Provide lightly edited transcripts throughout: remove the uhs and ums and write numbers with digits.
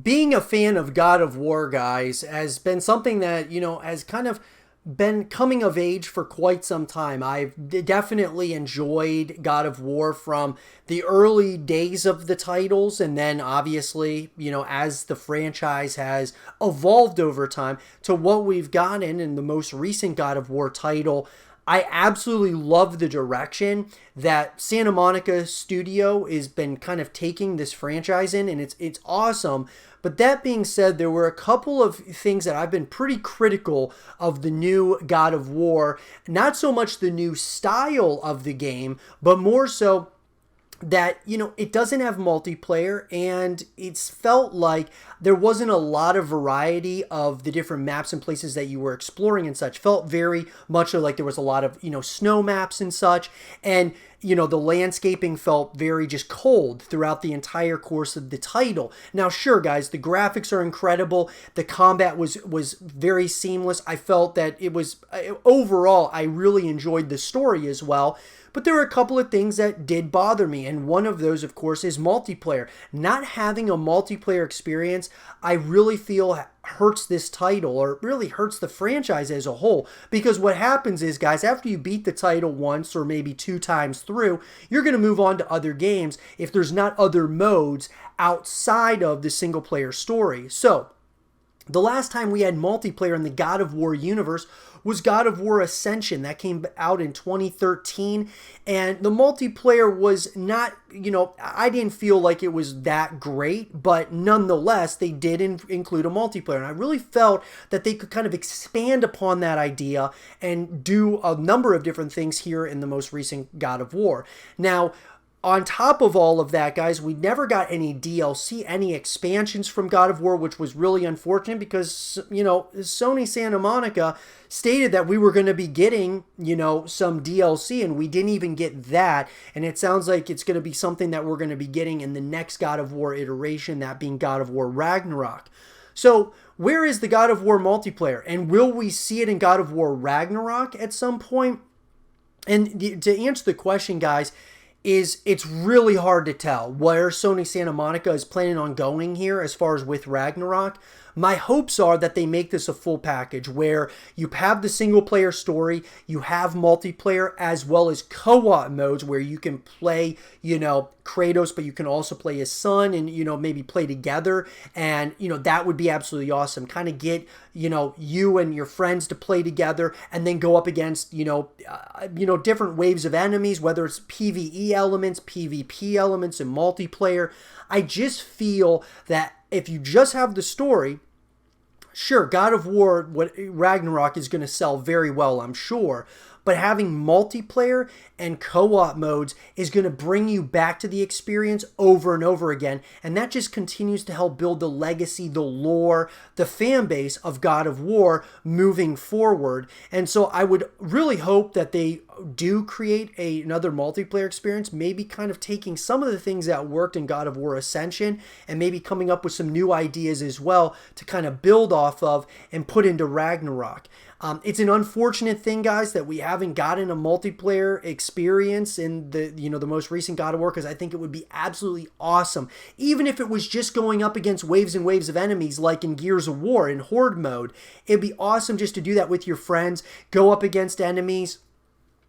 being a fan of God of War, guys, has been something that, has kind of been coming of age for quite some time. I've definitely enjoyed God of War from the early days of the titles, and then obviously, as the franchise has evolved over time to what we've gotten in the most recent God of War title. I absolutely love the direction that Santa Monica Studio has been kind of taking this franchise in, and it's awesome. But that being said, there were a couple of things that I've been pretty critical of the new God of War. Not so much the new style of the game, but more so that it doesn't have multiplayer, and it's felt like there wasn't a lot of variety of the different maps and places that you were exploring and such. Felt very much like there was a lot of snow maps and such, and the landscaping felt very just cold throughout the entire course of the title. Now sure guys, the graphics are incredible, the combat was very seamless. I felt that it was overall, I really enjoyed the story as well. But there were a couple of things that did bother me, and one of those, of course, is multiplayer. Not having a multiplayer experience, I really feel hurts this title, or really hurts the franchise as a whole. Because what happens is, guys, after you beat the title once or maybe 2 times through, you're going to move on to other games if there's not other modes outside of the single-player story. So, the last time we had multiplayer in the God of War universe was God of War Ascension. That came out in 2013, and the multiplayer was not, I didn't feel like it was that great, but nonetheless, they did include a multiplayer, and I really felt that they could kind of expand upon that idea and do a number of different things here in the most recent God of War. Now, on top of all of that, guys, we never got any DLC, any expansions from God of War, which was really unfortunate because, Sony Santa Monica stated that we were going to be getting, some DLC, and we didn't even get that. And it sounds like it's going to be something that we're going to be getting in the next God of War iteration, that being God of War Ragnarok. So, where is the God of War multiplayer? And will we see it in God of War Ragnarok at some point? And to answer the question, guys, it's really hard to tell where Sony Santa Monica is planning on going here as far as with Ragnarok. My hopes are that they make this a full package where you have the single player story, you have multiplayer, as well as co-op modes where you can play, Kratos, but you can also play his son and, maybe play together. And, that would be absolutely awesome. Kind of get, you and your friends to play together and then go up against, different waves of enemies, whether it's PvE elements, PvP elements, and multiplayer. I just feel that if you just have the story, sure, God of War Ragnarok is going to sell very well, I'm sure. But having multiplayer and co-op modes is going to bring you back to the experience over and over again. And that just continues to help build the legacy, the lore, the fan base of God of War moving forward. And so I would really hope that they do create another multiplayer experience, maybe kind of taking some of the things that worked in God of War Ascension and maybe coming up with some new ideas as well to kind of build off of and put into Ragnarok. It's an unfortunate thing, guys, that we haven't gotten a multiplayer experience in the most recent God of War, because I think it would be absolutely awesome. Even if it was just going up against waves and waves of enemies like in Gears of War in Horde mode, it'd be awesome just to do that with your friends, go up against enemies,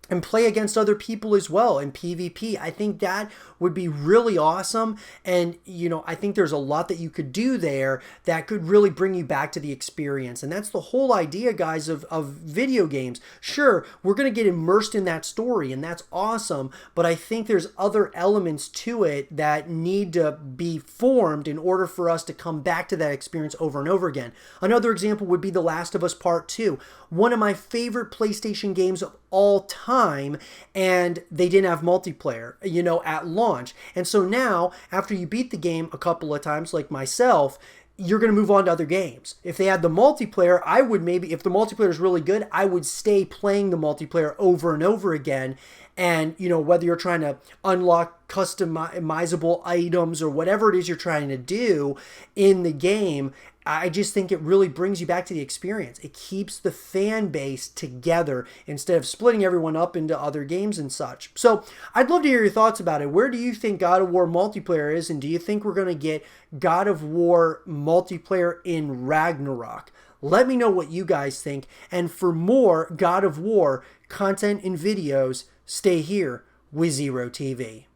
and play against other people as well in PvP. I think that would be really awesome. And, I think there's a lot that you could do there that could really bring you back to the experience. And that's the whole idea, guys, of video games. Sure, we're going to get immersed in that story, and that's awesome. But I think there's other elements to it that need to be formed in order for us to come back to that experience over and over again. Another example would be The Last of Us Part 2. One of my favorite PlayStation games of all time, and they didn't have multiplayer, at launch. And so now, after you beat the game a couple of times, like myself, you're going to move on to other games. If they had the multiplayer, I would maybe, if the multiplayer is really good, I would stay playing the multiplayer over and over again. And, you know, whether you're trying to unlock customizable items or whatever it is you're trying to do in the game, I just think it really brings you back to the experience. It keeps the fan base together instead of splitting everyone up into other games and such. So I'd love to hear your thoughts about it. Where do you think God of War multiplayer is? And do you think we're going to get God of War multiplayer in Ragnarok? Let me know what you guys think. And for more God of War content and videos, stay here with Zero TV.